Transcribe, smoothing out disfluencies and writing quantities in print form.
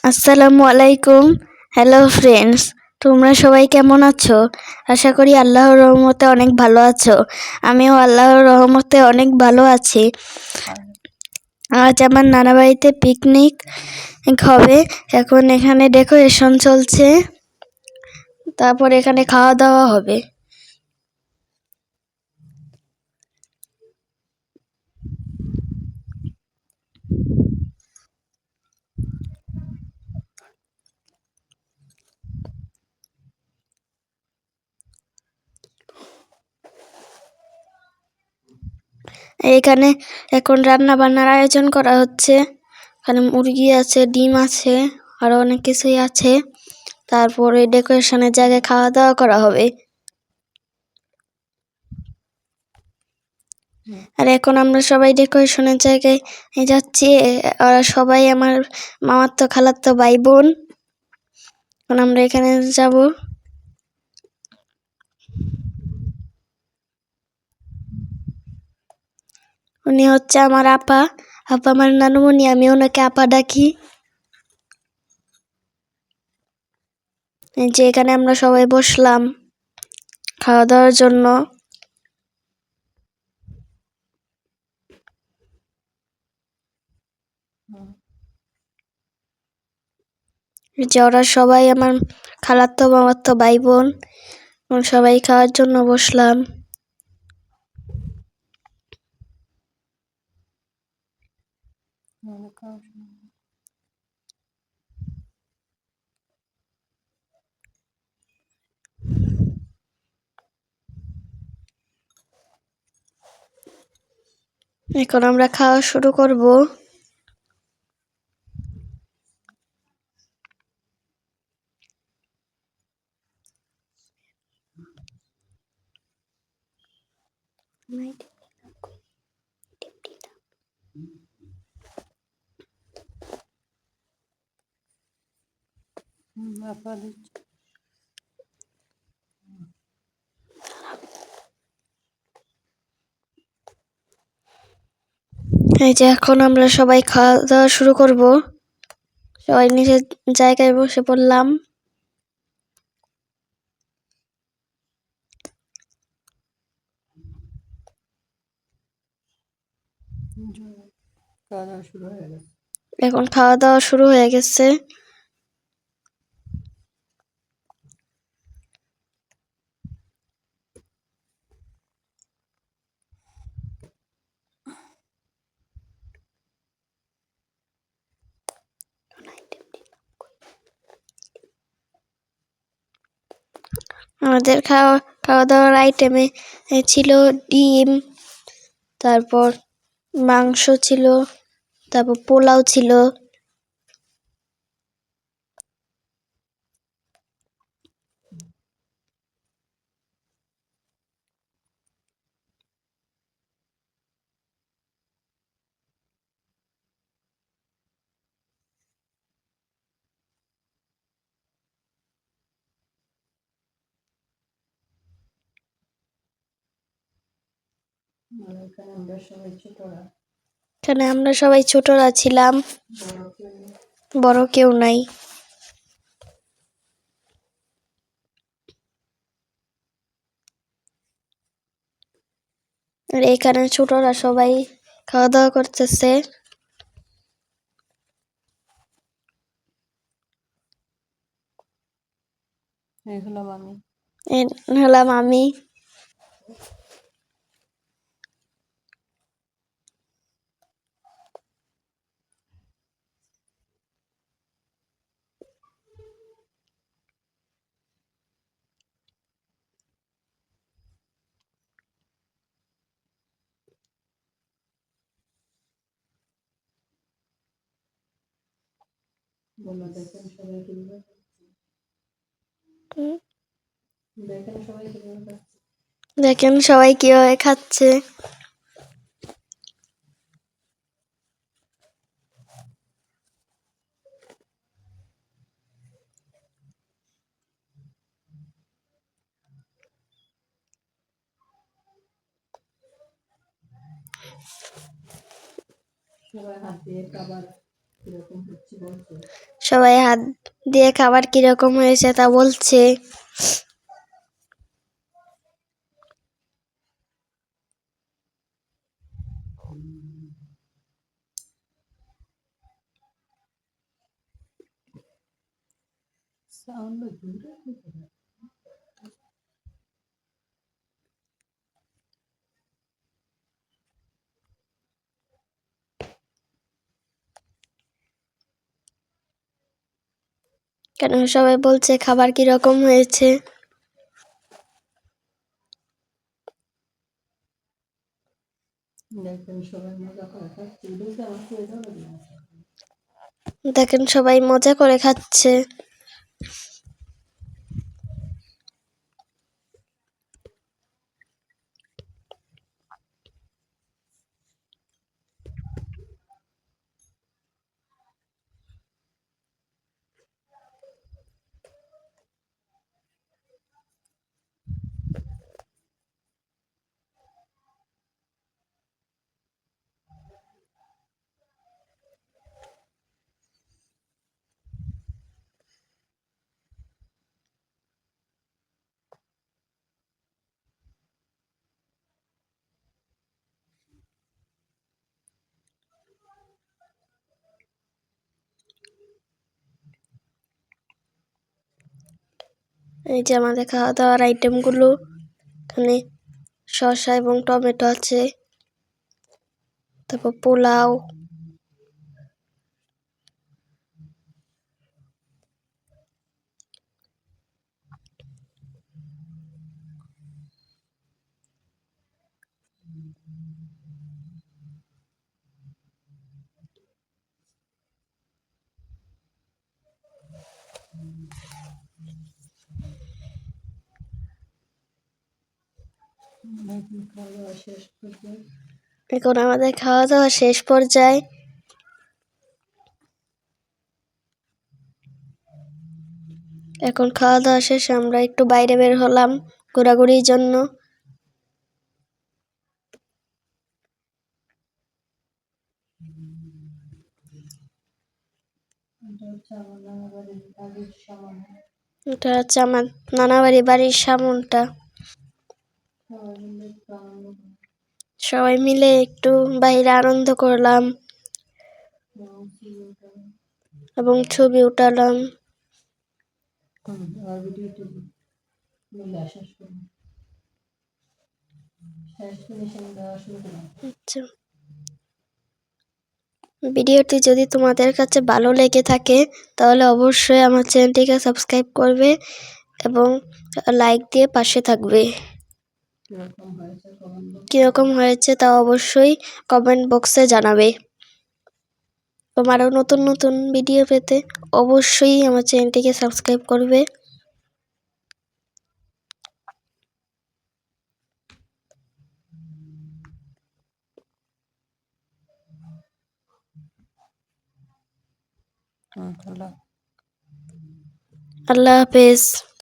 আসসালামু আলাইকুম। Hello friends, তোমরা সবাই কেমন আছো? আশা করি আল্লাহর রহমতে অনেক ভালো আছো। আমিও আল্লাহর রহমতে অনেক ভালো আছি। আজ আমার নানা বাড়িতে পিকনিক হবে। এখন এখানে ডেকোরেশন চলছে, তারপর এখানে খাওয়া দাওয়া হবে। এখানে এখন রান্না বান্নার আয়োজন করা হচ্ছে। এখানে মুরগি আছে, ডিম আছে, আরো অনেক কিছুই আছে। তারপরে ডেকোরেশনের জায়গায় খাওয়া দাওয়া করা হবে। আর এখন আমরা সবাই ডেকোরেশনের জায়গায় যাচ্ছি। ওরা সবাই আমার মামাতো খালাতো ভাই বোন। এখন আমরা এখানে যাব। উনি হচ্ছে আমার আপা আমার নানুমণি, আমি ওনাকে আপা ডাকি। এই যে এখানে আমরা সবাই বসলাম খাওয়া দাওয়ার জন্য। এই যে ওরা সবাই আমার খালাতো মামাতো ভাই বোন, সবাই খাওয়ার জন্য বসলাম। এখন আমরা খাওয়া শুরু করব। এই যে এখন আমরা সবাই খাওয়া দাওয়া শুরু করব। সবাই নিজের জায়গায় বসে পড়লাম। এখন খাওয়া দাওয়া শুরু হয়ে গেছে। আমাদের খাওয়া দাওয়ার আইটেমে ছিল ডিম, তারপর মাংস ছিল, তারপর পোলাও ছিল। এখানে আমরা সবাই ছোটরা ছিলাম, বড় কেউ নাই। আর এখানে ছোটরা সবাই খাওয়া দাওয়া করতেছে। হলাম আমি। দেখেন সবাই কিভাবে খাচ্ছে। সবাই হাত দিয়ে খাবার কিরকম হয়েছে তা বলছে। কেন সবাই বলছে খাবার কিরকম হয়েছে। দেখেন সবাই মজা করে খাচ্ছে। এই যে আমাদের খাওয়া দাওয়ার আইটেমগুলো, এখানে শসা এবং টমেটো আছে, তারপর পোলাও, এখন আমাদের খাওয়া দাওয়া শেষ পর্যায়ে। এখন খাওয়া দাওয়া শেষে আমরা একটু বাইরে বের হলাম ঘোরাঘুরির জন্য। এটা হচ্ছে আমার নানা বাড়ির সামনটা। সবাই মিলে একটু বাইরে আনন্দ করলাম এবং ছবি উঠালাম। আচ্ছা, ভিডিওটি যদি তোমাদের কাছে ভালো লেগে থাকে তাহলে অবশ্যই আমার চ্যানেলটিকে সাবস্ক্রাইব করবে এবং লাইক দিয়ে পাশে থাকবে। কিরকম হয়েছে তা অবশ্যই কমেন্ট বক্সে জানাবে। তোমারও নতুন নতুন ভিডিও পেতে অবশ্যই আমার চ্যানেলটিকে সাবস্ক্রাইব করবে। আল্লাহ হাফেজ।